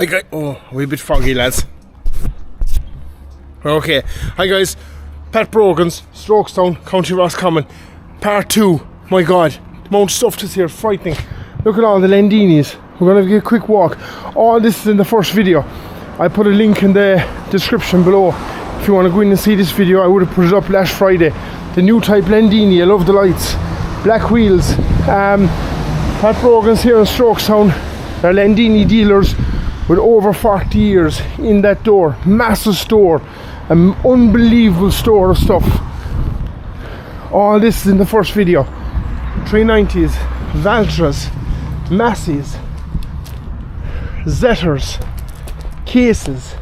We're a bit foggy, lads. Okay, hi guys, Pat Brogan's, Strokestown, County Roscommon, part 2. My god, the amount of stuff that's here, frightening. Look at all the Landinis. We're going to get a quick walk. All this is in the first video. I put a link in the description below. If you want to go in and see this video, I would have put it up last Friday. The new type Landini, I love the lights. Black wheels. Pat Brogan's here in Strokestown. They're Landini dealers with over 40 years in that door. Massive store. An unbelievable store of stuff. All this is in the first video. 390s, Valtras, Masseys, Zetters, Cases,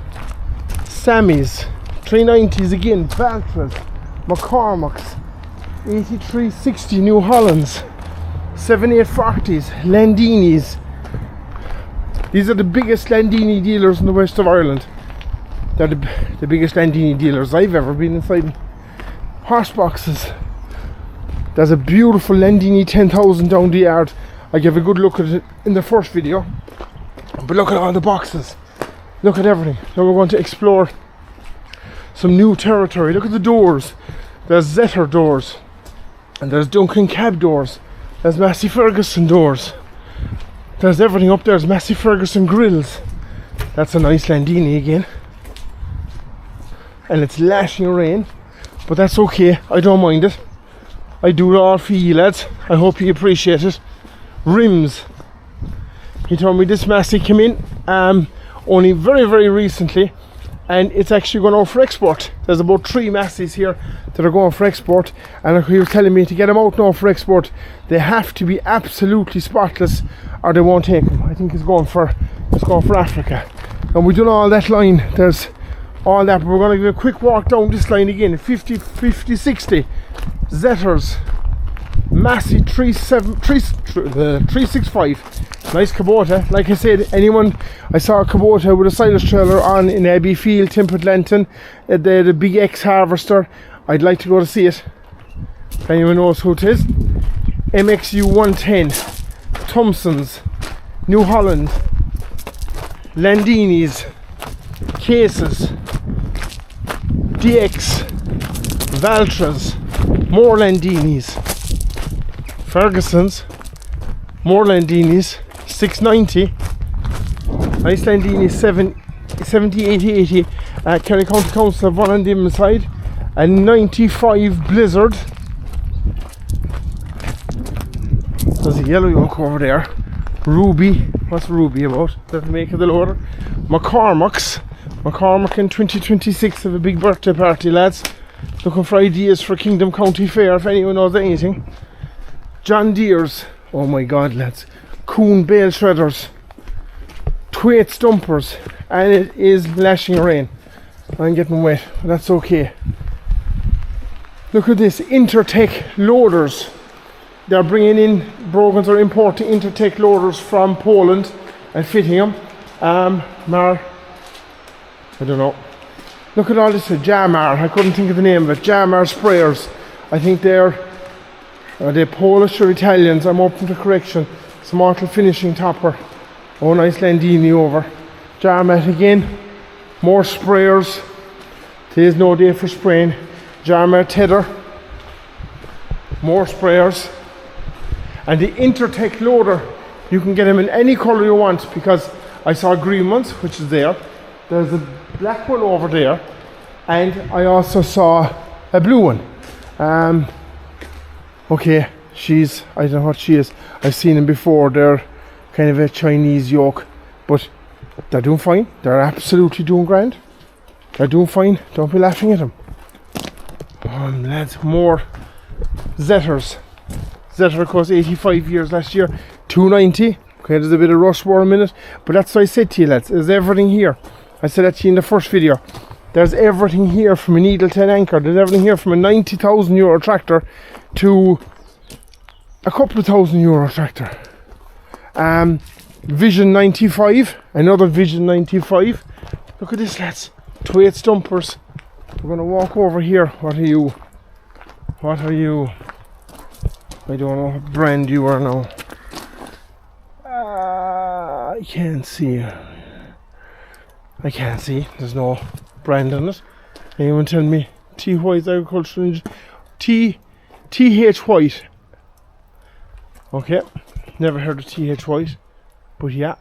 Sammys, 390s again, Valtras, McCormick's, 8360 New Hollands, 7840s, Landinis. These are the biggest Landini dealers in the west of Ireland. They're the biggest Landini dealers I've ever been inside. Horse boxes. There's a beautiful Landini 10,000 down the yard. I gave a good look at it in the first video. But look at all the boxes. Look at everything. Now we're going to explore some new territory. Look at the doors. There's Zetter doors. And there's Duncan cab doors. There's Massey Ferguson doors. There's everything up there. There's Massey Ferguson grills. That's a nice Landini again. And it's lashing rain. But that's okay. I don't mind it. I do it all for you lads. I hope you appreciate it. Rims. He told me this Massey came in only very recently, and it's actually going out for export. There's about 3 Masseys here that are going for export, and he was telling me to get them out now for export. They have to be absolutely spotless or they won't take them. I think it's going for Africa. And we've done all that line. There's all that, but we're going to give a quick walk down this line again. 50, 60 Zetters, Massey 365. Nice Kubota. Like I said, I saw a Kubota with a silage trailer on in Abbey Field, Temperate Lenton. The big X harvester. I'd like to go to see it. If anyone knows who it is. MXU 110, Thompson's, New Holland, Landini's, Cases, DX, Valtras, more Landinis, Ferguson's, more Landinis, 690, nice Landini 70, 80, Kerry County Council have one on the inside, a 95 Blizzard. There's a yellow yoke over there. Ruby, what's Ruby about? Doesn't make it the loader. McCormick in 2026 have a big birthday party, lads. Looking for ideas for Kingdom County Fair if anyone knows anything. John Deere's, oh my god lads. Coon bale shredders, Twait stumpers, and it is lashing rain. I'm getting wet, but that's okay. Look at this, Intertech loaders. They're bringing in, Brogans are importing Intertech loaders from Poland and fitting them. I don't know. Look at all this, Jamar, I couldn't think of the name of it. Jamar sprayers. I think they're Polish or Italians, I'm open to correction. Mortal finishing topper. Oh, nice Landini over. Jarmat again. More sprayers. Today's no day for spraying. Jarmat tether. More sprayers. And the Intertech loader, you can get them in any colour you want, because I saw green ones, which is there. There's a black one over there, and I also saw a blue one. Okay, I don't know what she is. I've seen them before. They're kind of a Chinese yoke, but they're doing fine. They're absolutely doing grand. They're doing fine. Don't be laughing at them. Lads, more Zetters. Zetter cost 85 years last year. 290. Okay, there's a bit of rush war a minute, but that's what I said to you, lads. There's everything here. I said that to you in the first video. There's everything here from a needle 10 anchor. There's everything here from a 90,000 euro tractor to a couple of €1,000 tractor. Vision 95, another Vision 95. Look at this, lads. Twait stumpers. We're going to walk over here. What are you? I don't know what brand you are now. I can't see. I can't see, there's no brand on it. Anyone tell me? T White Agricultural TH White. Okay, never heard of TH White, but yeah.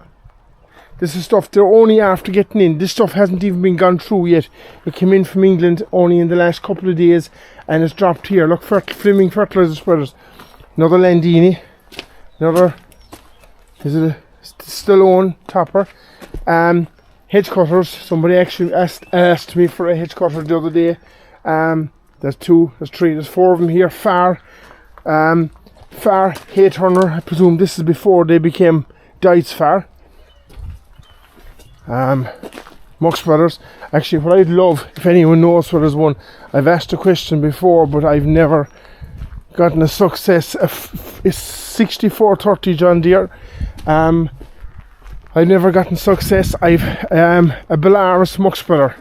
This is stuff they're only after getting in. This stuff hasn't even been gone through yet. It came in from England only in the last couple of days and it's dropped here. Look, Fleming fertilizer spreaders. Another Landini. Another, is it a Stallone topper? Hedge cutters. Somebody actually asked me for a hedge cutter the other day. There's 2, there's 3, there's 4 of them here. Far hay turner. I presume this is before they became Dites Far. Muck spreaders. Actually, what I'd love, if anyone knows where there's one, I've asked a question before, but I've never gotten a success. It's 6430 John Deere. I've never gotten success. I've a Belarus muck spreader.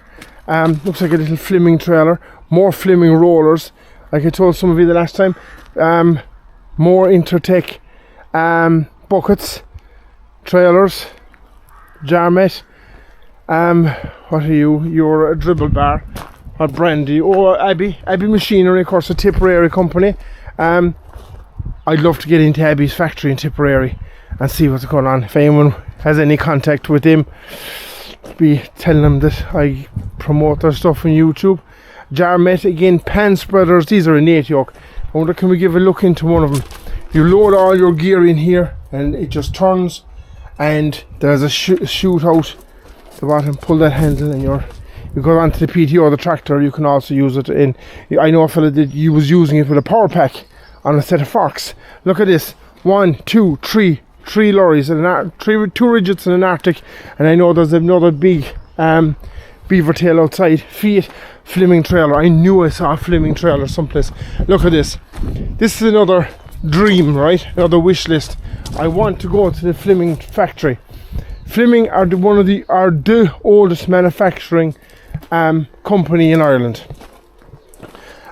Looks like a little Fleming trailer. More Fleming rollers, like I told some of you the last time. More Intertech buckets, trailers, Jarmet. What are you? You're a dribble bar or brandy. Oh, Abbey Machinery, of course, a Tipperary company. I'd love to get into Abbey's factory in Tipperary and see what's going on. If anyone has any contact with him, be telling them that I promote their stuff on YouTube. Jarmet, again, pan spreaders. These are a Nate yoke. I wonder, can we give a look into one of them? You load all your gear in here and it just turns, and there's a chute out the bottom. Pull that handle and you go onto the PTO, the tractor. You can also use it in, I know a fella that he was using it with a power pack on a set of forks. Look at this. 1, 2, 3 lorries and 2 Ridgets and an Arctic, and I know there's another big beaver tail outside. Fiat Fleming trailer. I knew I saw a Fleming trailer someplace. Look at this. This is another dream, right? Another wish list. I want to go to the Fleming factory. Fleming are the oldest manufacturing company in Ireland.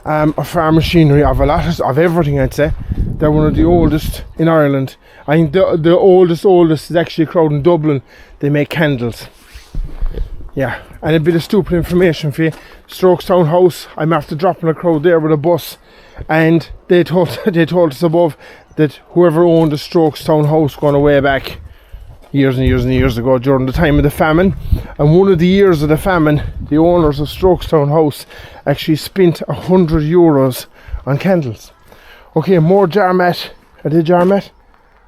Of farm machinery, of a lot of everything, I'd say. They're one of the oldest in Ireland. I think the oldest is actually a crowd in Dublin. They make candles. Yeah, and a bit of stupid information for you. Strokestown house, I'm after dropping a crowd there with a bus, and they told us above that whoever owned the Strokestown house going way back years and years ago during the time of the famine, and one of the years of the famine, the owners of Strokestown house actually spent €100 on candles. Okay, more Jarmet. Are they Jarmet?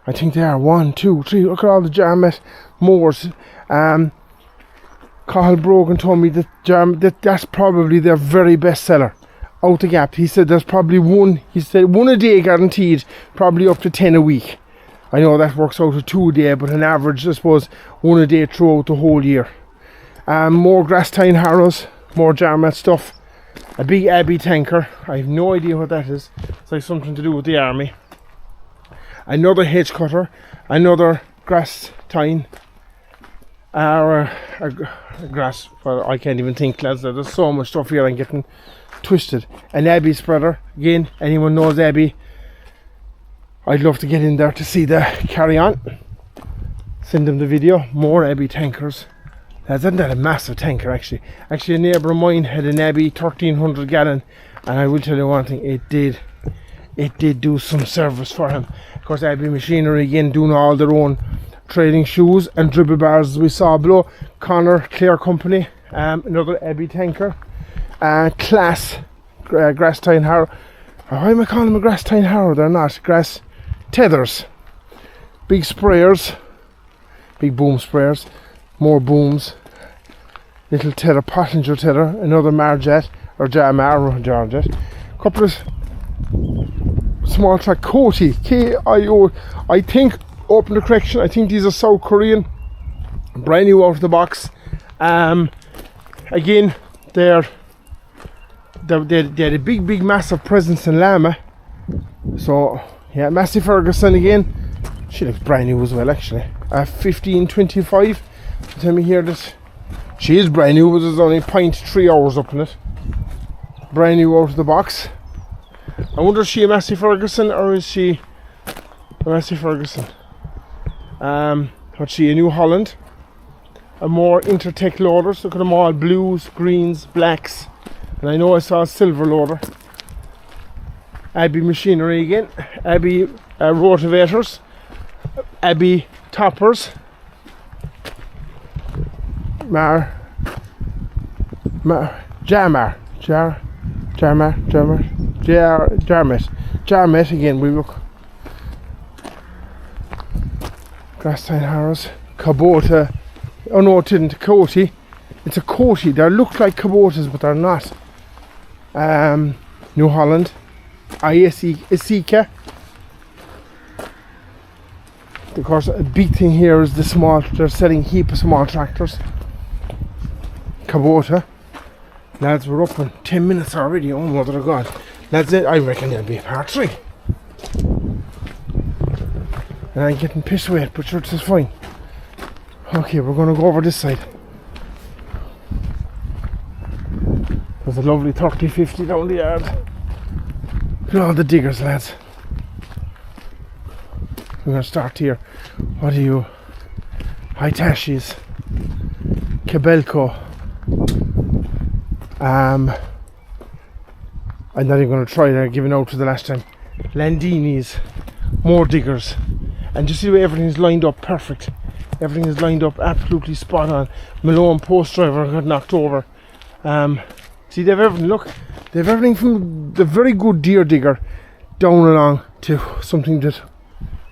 I think they are. 1, 2, 3. Look at all the Jarmet mowers. Pat Brogan told me that that's probably their very best seller out the gap. He said there's probably one a day guaranteed, probably up to 10 a week. I know that works out to 2 a day, but an average, I suppose, 1 a day throughout the whole year. More grass tying harrows, more Jarmet stuff. A big Abbey tanker. I have no idea what that is. It's like something to do with the army. Another hedge cutter. Another grass tying. Grass. Well, I can't even think, lads. There's so much stuff here. I'm getting twisted. An Abbey spreader. Again, anyone knows Abbey, I'd love to get in there to see the carry on. Send them the video. More Abbey tankers. Isn't that a massive tanker, actually? Actually, a neighbour of mine had an Abbey 1300 gallon, and I will tell you one thing, it did do some service for him. Of course, Abbey Machinery, again, doing all their own trading shoes and dribble bars, as we saw below. Connor Clare Company, another Abbey tanker. Class grass tying harrow. Why am I calling them a grass tying harrow? They're not. Grass tethers. Big sprayers. Big boom sprayers. More booms. Little tether, passenger tether. Another Marjet or Jarjet. Couple of small track Coty, K-I-O. I think, open the correction, I think these are South Korean. Brand new out of the box. Again, they had a big massive presence in Lama. So yeah, Massey Ferguson again. She looks brand new as well, actually. 1525. Tell me here that she is brand new, but there's only 0.3 hours up in it. Brand new out of the box. I wonder, is she a Massey Ferguson or is she a Massey Ferguson? What's she, a New Holland? a more Intertech loaders. Look at them all, blues, greens, blacks, and I know I saw a silver loader. Abbey machinery again, Abbey rotavators, Abbey toppers, Jarmet again. We look. Grass Time Harrows, Kubota. Oh no, it didn't. Coty. It's a Coty. They look like Kubotas, but they're not. New Holland, Isika. Of course, a big thing here is the small. They're selling a heap of small tractors. Kubota. Lads, we're up in 10 minutes already. Oh mother of God. Lads, I reckon there'll be a part 3. And I'm getting pissed away, but sure, it's fine. Okay, we're going to go over this side. There's a lovely 30-50 down the yard. Look at all the diggers, lads. We're going to start here. What are you? Hitachis. Kebelco. I'm not even going to try that, giving out to the last time. Landini's. More diggers. And just see the way everything's lined up perfect. Everything is lined up absolutely spot on. Malone post driver got knocked over. See, they have everything. Look, they have everything from the very good deer digger down along to something that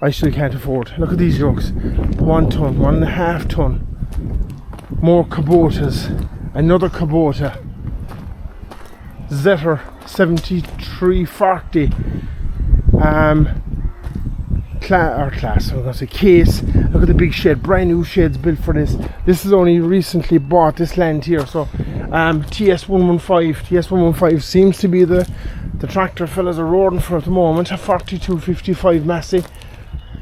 I still can't afford. Look at these yokes. 1 ton, 1.5 ton. More Kubotas. Another Kubota. Zetter 7340. Class, I'm going to say case. Look at the big shed, brand new sheds built for this. This is only recently bought, this land here. So TS115 seems to be the tractor fellas are roaring for at the moment. A 4255 Massey,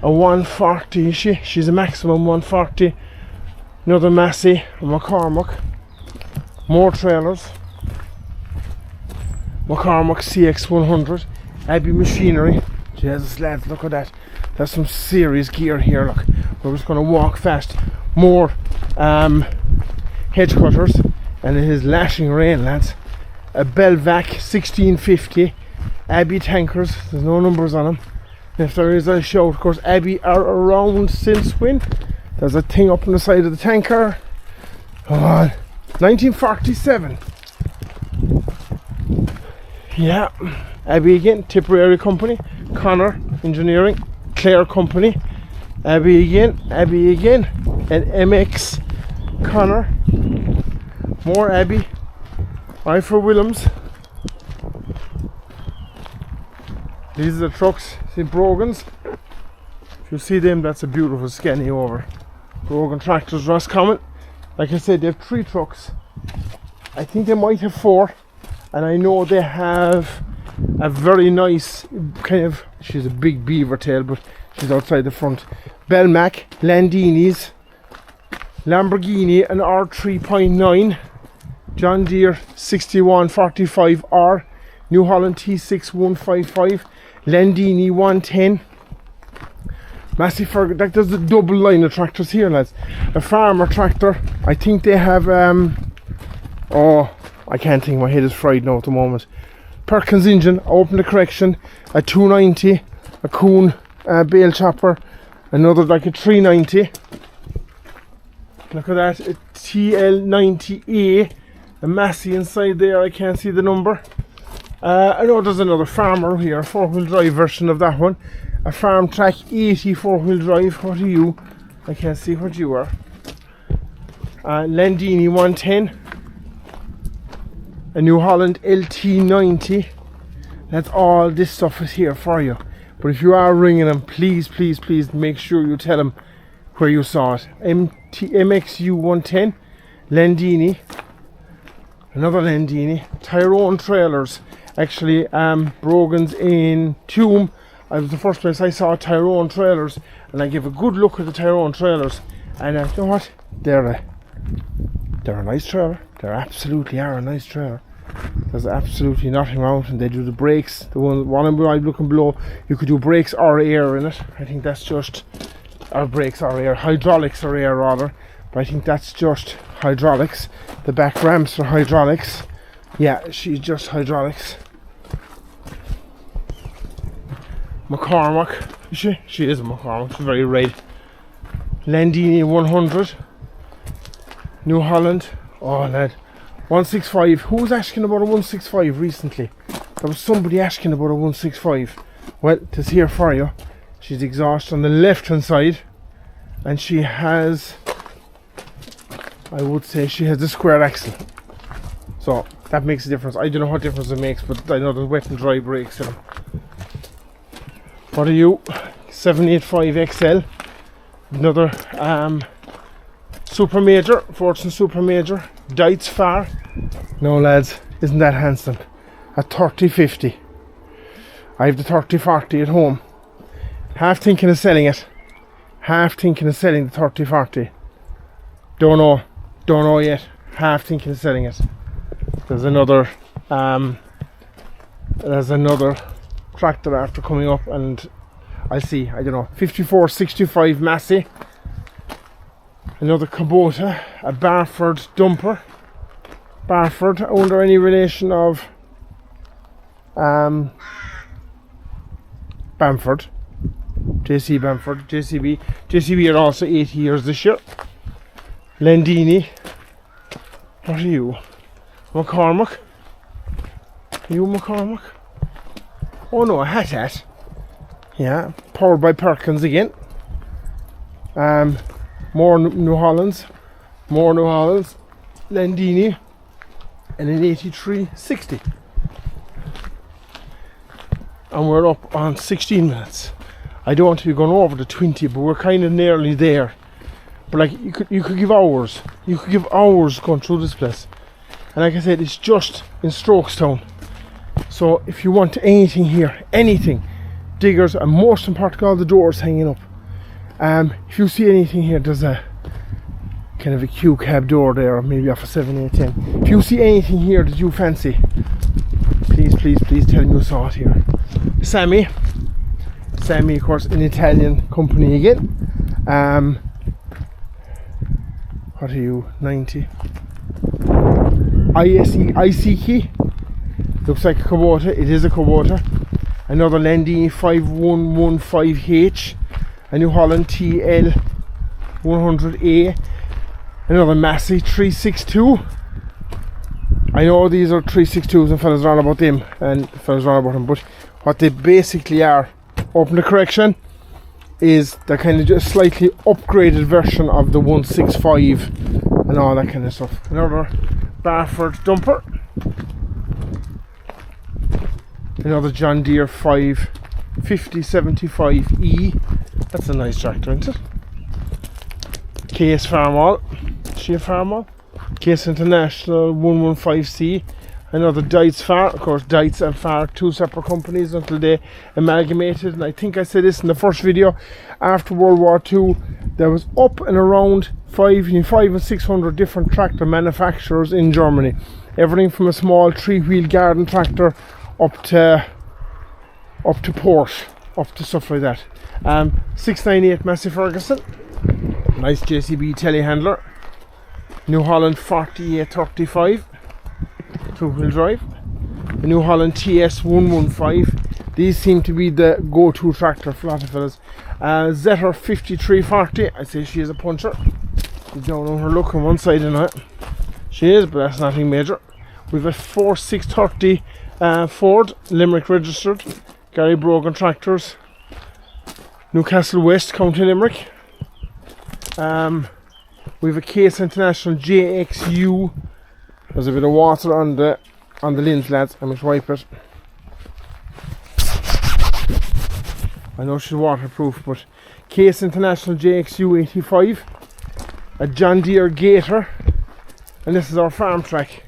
a 140 is she? She's a maximum 140. Another Massey, a McCormick. More trailers. McCormick CX100. Abbey machinery. Jesus lads, look at that. There's some serious gear here. Look, we're just going to walk fast. More hedge cutters, and it is lashing rain, lads. A Belvac 1650. Abbey tankers. There's no numbers on them. If there is, I'll show. Of course, Abbey are around since when? There's a thing up on the side of the tanker. Come on, 1947. Yeah, Abbey again. Tipperary company. Connor Engineering. Clare company. Abbey again, and MX Connor. More Abbey. I for Willems. These are the trucks, see Brogan's. If you see them, that's a beautiful scanny over. Brogan Tractors, Roscommon. Like I said, they have 3 trucks. I think they might have 4, and I know they have a very nice kind of, she's a big beaver tail, but she's outside the front. Belmac, Landini's, Lamborghini, an R3.9, John Deere 6145R, New Holland T6155, Landini 110. Massive, like there's a double line of tractors here, lads. A farmer tractor, I think they have, oh, I can't think, my head is fried now at the moment. Perkins engine, open the correction, a 290, a Kuhn bale chopper, another like a 390. Look at that, a TL90A, a Massey inside there, I can't see the number. I know there's another farmer here, a 4-wheel drive version of that one. A Farm Track 80 4-wheel drive, what are you? I can't see what you are. Landini 110. A New Holland LT90. That's all this stuff is here for you. But if you are ringing them, please make sure you tell them where you saw it. MXU 110. Landini. Another Landini. Tyrone trailers. Actually, Brogan's in Tuam. It was the first place I saw Tyrone trailers, and I gave a good look at the Tyrone trailers, and you know what? They're a nice trailer. They absolutely are a nice trailer. There's absolutely nothing wrong with them. They do the brakes. The one I'm looking below, you could do brakes or air in it. I think that's just, or brakes or air, hydraulics or air rather. but I think that's just hydraulics. The back ramps are hydraulics. Yeah, she's just hydraulics. McCormack, is she? She is a McCormack, she's very red. Landini 100. New Holland. Oh lad. 165. Who was asking about a 165 recently? There was somebody asking about a 165. Well, it is here for you. She's exhaust on the left hand side. And she has, I would say she has a square axle. So that makes a difference. I don't know what difference it makes, but I know there's wet and dry brakes in them. What are you? 785 XL. Another Super Major, Fortune Super Major. Dites far. No lads, isn't that handsome? A 3050. I have the 3040 at home. Half thinking of selling it. Half thinking of selling the 3040. Don't know yet. Half thinking of selling it. There's another tractor after coming up, and I'll see. I don't know. 5465 Massey. Another Kubota, a Barford dumper. Barford, under any relation of Bamford. JC Bamford, JCB are also 80 years this year. Landini. What are you? McCormack? Are you McCormack? Oh no, a hat. Yeah, powered by Perkins again. More New Hollands. Landini. And an 8360. And we're up on 16 minutes. I don't want to be going over the 20, but we're kind of nearly there. But like, you could give hours. You could give hours going through this place. And like I said, it's just in Strokestown. So if you want anything here, anything, diggers, and most importantly all the doors hanging up. If you see anything here, there's a kind of a Q cab door there, maybe off a 710. If you see anything here that you fancy, please tell me you saw it here. Sammy, of course, an Italian company again. What are you? 90. IC key. Looks like a Kubota. It is a Kubota. Another Landini 5115H. A New Holland TL 100A. Another Massey 362. I know these are 362s and fellas are on about them, but what they basically are, open the correction, is they're kind of just slightly upgraded version of the 165 and all that kind of stuff. Another Barford dumper. Another John Deere 550/75E. That's a nice tractor, isn't it? KS Farmall. Is she a Farmall? KS International 115C. Another Dites Far. Of course, Dites and Far, two separate companies until they amalgamated. And I think I said this in the first video. After World War II, there was up and around 500 and 600 different tractor manufacturers in Germany. Everything from a small 3-wheel garden tractor up to Porsche, up to stuff like that. 698 Massey Ferguson. Nice JCB telehandler. New Holland 4835. 2-wheel drive. The New Holland TS 115. These seem to be the go-to tractor for a lot of fellas. Zetter 5340. I say she is a puncher. You don't know her look on one side and that. She is, but that's nothing major. We've a 4630 Ford, Limerick registered. Pat Brogan Tractors. Newcastle West, County Limerick. We've a Case International JXU. There's a bit of water on the lens, lads. I must wipe it. I know she's waterproof, but Case International JXU 85. A John Deere Gator. And this is our farm track.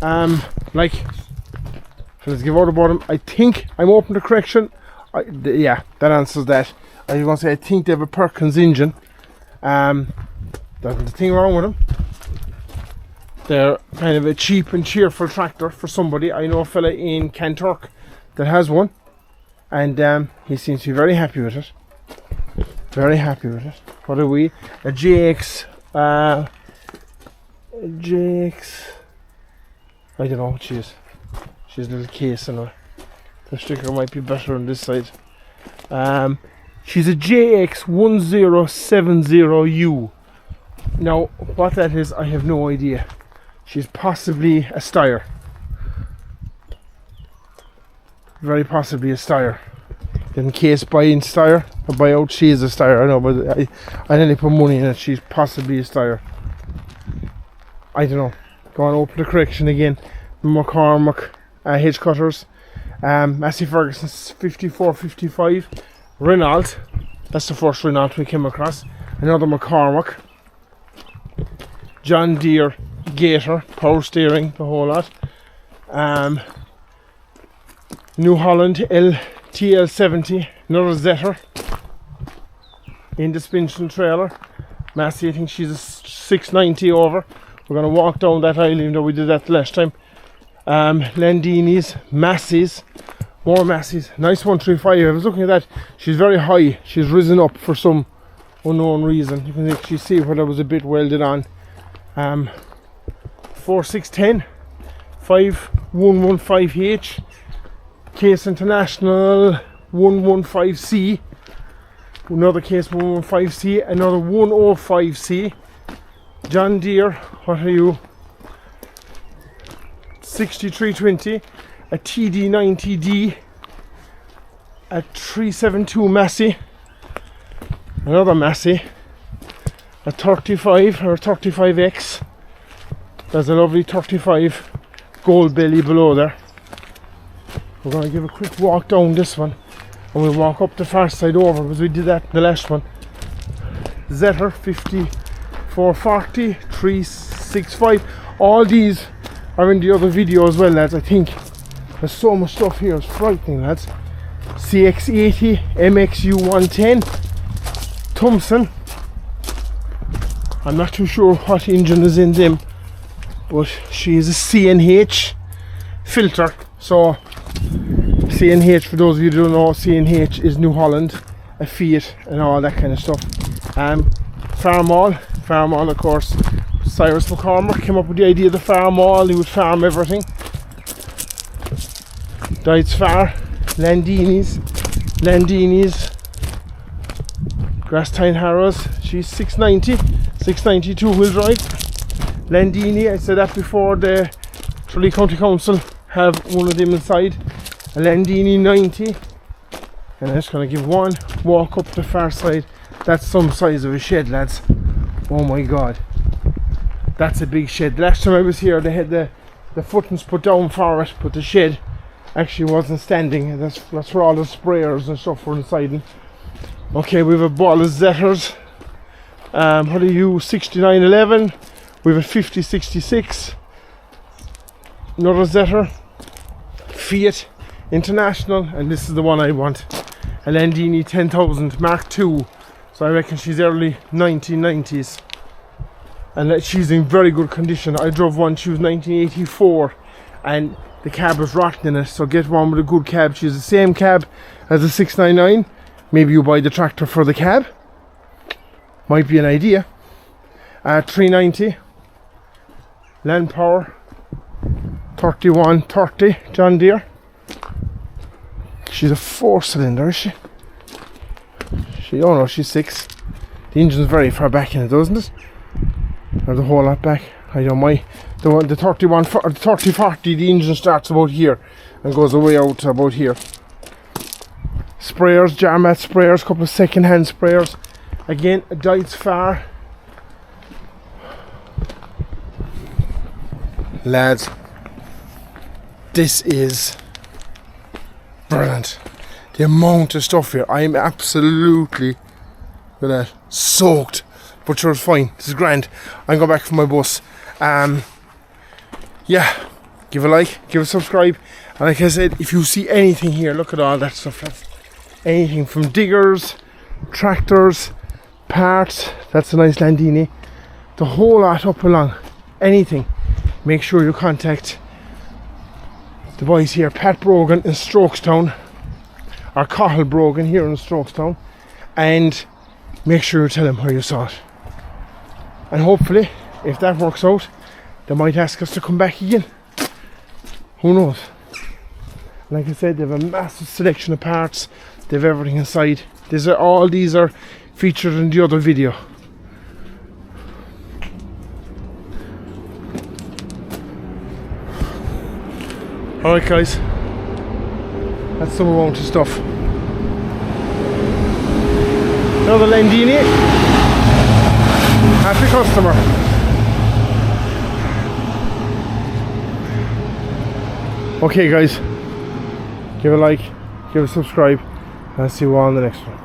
Let's give out about them. I think I'm open to correction. Yeah, that answers that. I was going to say I think they have a Perkins engine. There's nothing wrong with them. They're kind of a cheap and cheerful tractor for somebody. I know a fella in Kanturk that has one, and he seems to be very happy with it. Very happy with it. What are we? A JX Jake's, I don't know what she is. She's a little case in her. The sticker might be better on this side. She's a JX1070U. Now, what that is, I have no idea. She's possibly a Steyr. Very possibly a Steyr. In case buy in Steyr or buy out, she is a Steyr. I know, but I nearly put money in it. She's possibly a Steyr. I don't know. Go on, open the correction again. McCormick hedge cutters. Massey Ferguson's 5455. Renault. That's the first Renault we came across. Another McCormick. John Deere Gator. Power steering, the whole lot. New Holland TL70. Another Zetter. In the suspension trailer. Massey, I think she's a 690 over. We're going to walk down that aisle, even though we did that last time. Landini's, Massey's, more Massey's. Nice 135. I was looking at that. She's very high. She's risen up for some unknown reason. You can actually see where there was a bit welded on. 4610, 5115H, Case International 115C, another Case 115C, another 105C. John Deere, what are you? 6320, a TD90D, a 372 Massey, another Massey, a 35 or 35X. There's a lovely 35 gold belly below there. We're going to give a quick walk down this one and we'll walk up the far side over because we did that in the last one. Zetter 5440, 365. All these are in the other video as well, lads. I think there's so much stuff here, it's frightening, lads. CX80, MXU110, Thompson. I'm not too sure what engine is in them, but she is a CNH filter. So CNH, for those of you who don't know, CNH is New Holland, a Fiat and all that kind of stuff. Farmall of course. Cyrus McCormick came up with the idea of the Farmall. He would farm everything. Dietz Far, Landini's, Grasstine Harrows. She's 690 two-wheel drive. Landini, I said that before, the Tralee County Council have one of them inside. A Landini 90. And I'm just going to give one walk up the far side. That's some size of a shed, lads. Oh my god. That's a big shed. Last time I was here, they had the footings put down for it, but the shed actually wasn't standing. That's where all the sprayers and stuff were inside. Okay, we have a ball of Zetters. What are you? 6911. We have a 5066. Another Zetter. Fiat International, and this is the one I want. A Landini 10,000 Mark II. So I reckon she's early 1990s. And she's in very good condition. I drove one, she was 1984, and the cab was rotten in it, so get one with a good cab. She's the same cab as a 699. Maybe you buy the tractor for the cab. Might be an idea. 390 Land Power 3130 John Deere. She's a 4-cylinder, is she? Oh no, she's 6. The engine's very far back in it, doesn't it? Or the whole lot back. I don't mind. The 3040, the engine starts about here and goes away out to about here. Sprayers, Jarmat sprayers, couple of second-hand sprayers. Again, a Dietz Far. Lads, this is brilliant. The amount of stuff here, I'm absolutely, look at that, soaked. But sure, it's fine. This is grand. I'm going back for my bus. Yeah, give a like, give a subscribe. And like I said, if you see anything here, look at all that stuff. That's anything from diggers, tractors, parts. That's a nice Landini. The whole lot up along. Anything. Make sure you contact the boys here, Pat Brogan in Strokestown, or Cathal Brogan here in Strokestown, and make sure you tell them where you saw it. and hopefully if that works out they might ask us to come back again. Who knows? Like I said, they have a massive selection of parts, they have everything inside. All these are featured in the other video. Alright guys, that's some amount of stuff. Another Landini, happy customer. Okay guys, give a like, give a subscribe, and I'll see you all in the next one.